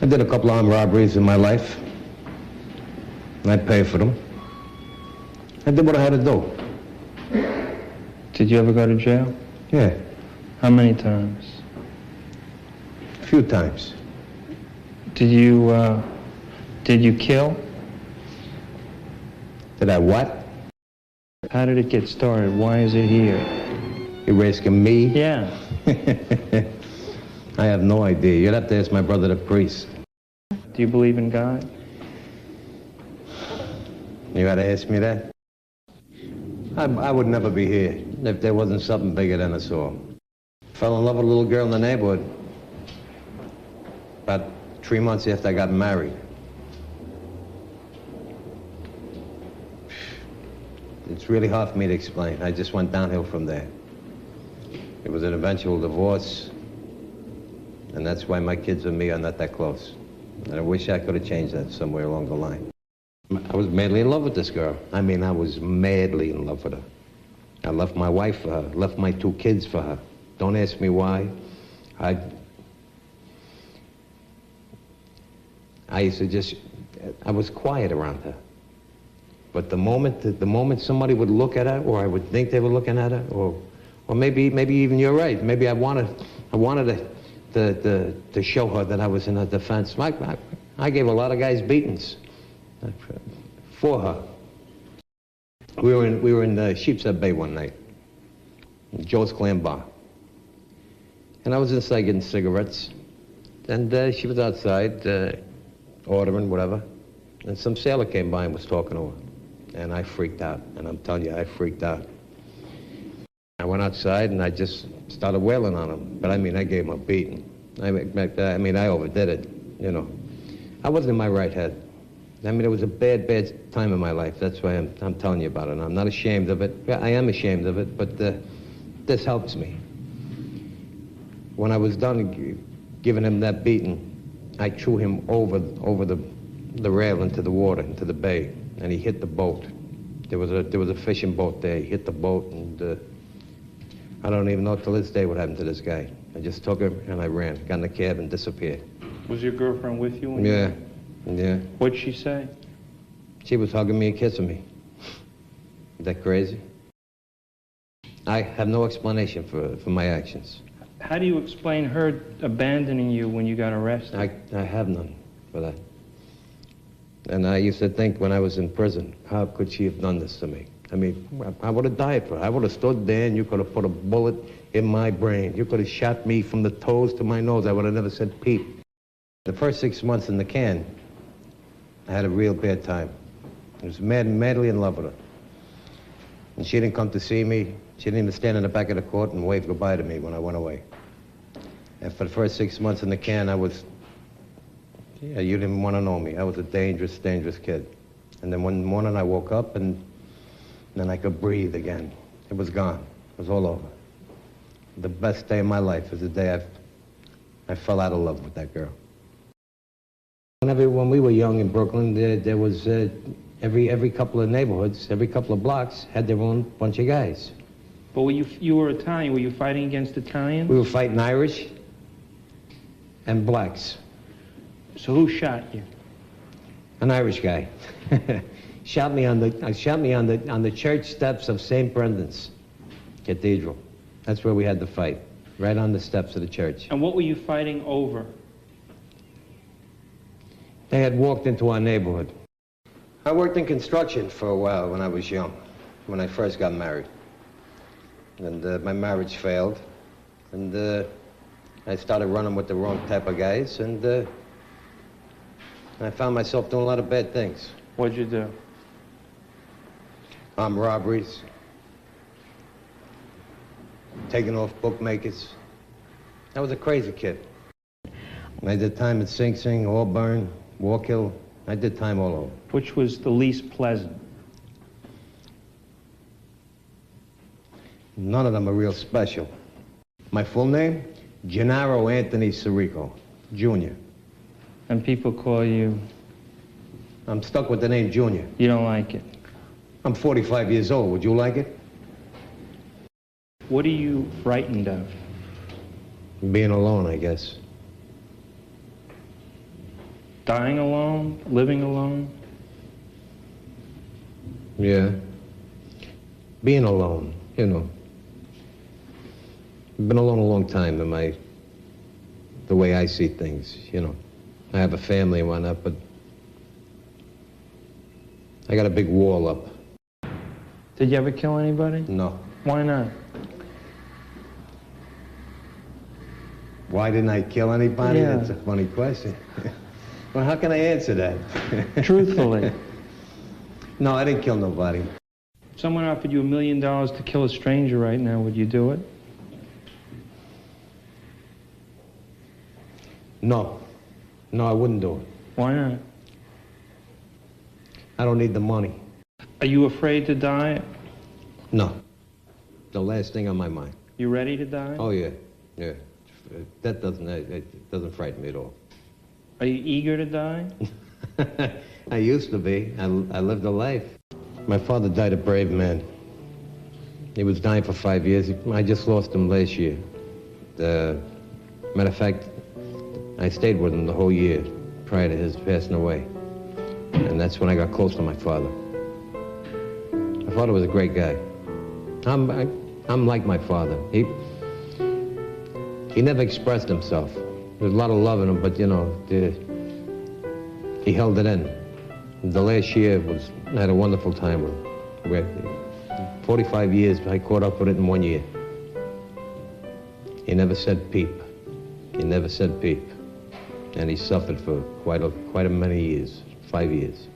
I did a couple of armed robberies in my life. I paid for them. I did what I had to do. Did you ever go to jail? Yeah, How many times? a few times. Did you kill? Did I what? How did it get started? Why is it here? You're asking me? Yeah. I have no idea. You'd have to ask my brother the priest. Do you believe in God? You gotta ask me that? I would never be here if there wasn't something bigger than us all. Fell in love with a little girl in the neighborhood about 3 months after I got married. It's really hard for me to explain. I just went downhill from there. It was an eventual divorce, and that's why my kids and me are not that close. And I wish I could have changed that somewhere along the line. I was madly in love with this girl. I mean, I was madly in love with her. I left my wife for her, left my 2 kids for her. Don't ask me why. I used to just, I was quiet around her. But the moment somebody would look at her, or I would think they were looking at her, or maybe even you're right. Maybe I wanted to show her that I was in her defense. I gave a lot of guys beatings for her. We were in Sheepshead Bay one night, Joe's Clam Bar, and I was inside getting cigarettes, and she was outside ordering whatever, and some sailor came by and was talking to her, and I freaked out, and I'm telling you, I freaked out. I went outside and I just started wailing on him, but I mean, I gave him a beating. I mean, I overdid it, you know. I wasn't in my right head. I mean, it was a bad time in my life. That's why I'm telling you about it. I'm not ashamed of it. I am ashamed of it, but this helps me. When I was done giving him that beating, I threw him over the rail into the water, into the bay, and he hit the boat. There was a fishing boat there. He hit the boat, and I don't even know till this day what happened to this guy. I just took him and I ran, got in the cab and disappeared. Was your girlfriend with you? When Yeah, yeah. What'd she say? She was hugging me and kissing me. Is that crazy? I have no explanation for my actions. How do you explain her abandoning you when you got arrested? I have none for that. And I used to think when I was in prison, how could she have done this to me? I mean, I would have died for her. I would have stood there and you could have put a bullet in my brain. You could have shot me from the toes to my nose. I would have never said peep. The first 6 months in the can, I had a real bad time. I was madly in love with her. And she didn't come to see me. She didn't even stand in the back of the court and wave goodbye to me when I went away. And for the first 6 months in the can, I was, yeah, you didn't want to know me. I was a dangerous, dangerous kid. And then one morning I woke up and then I could breathe again. It was gone. It was all over. The best day of my life is the day I fell out of love with that girl. When we were young in Brooklyn, there was every couple of neighborhoods, every couple of blocks had their own bunch of guys. But you were Italian. Were you fighting against Italians? We were fighting Irish and blacks. So who shot you? An Irish guy. shot me on the church steps of St. Brendan's Cathedral. That's where we had the fight, right on the steps of the church. And what were you fighting over? They had walked into our neighborhood. I worked in construction for a while when I was young, when I first got married. And my marriage failed. And I started running with the wrong type of guys, and I found myself doing a lot of bad things. What'd you do? Armed robberies, taking off bookmakers. I was a crazy kid. I did time at Sing Sing, Auburn, Walkill. I did time all over. Which was the least pleasant? None of them are real special. My full name? Gennaro Anthony Sirico, Jr. And people call you? I'm stuck with the name Junior. You don't like it? I'm 45 years old. Would you like it? What are you frightened of? Being alone, I guess. Dying alone? Living alone? Yeah. Being alone, you know. I've been alone a long time in the way I see things, you know. I have a family and whatnot, but I got a big wall up. Did you ever kill anybody? No. Why not? Why didn't I kill anybody? Yeah. That's a funny question. Well, how can I answer that? Truthfully. No, I didn't kill nobody. If someone offered you $1 million to kill a stranger right now, would you do it? No. No, I wouldn't do it. Why not? I don't need the money. Are you afraid to die? No. The last thing on my mind. You ready to die? Oh, yeah. Yeah. That doesn't frighten me at all. Are you eager to die? I used to be. I lived a life. My father died a brave man. He was dying for 5 years. I just lost him last year. Matter of fact, I stayed with him the whole year prior to his passing away. And that's when I got close to my father. My father was a great guy. I'm like my father. He never expressed himself. There's a lot of love in him, but, you know, he held it in. The last year I had a wonderful time with him. 45 years, I caught up with it in 1 year. He never said peep. He never said peep. And he suffered for quite a many years, 5 years.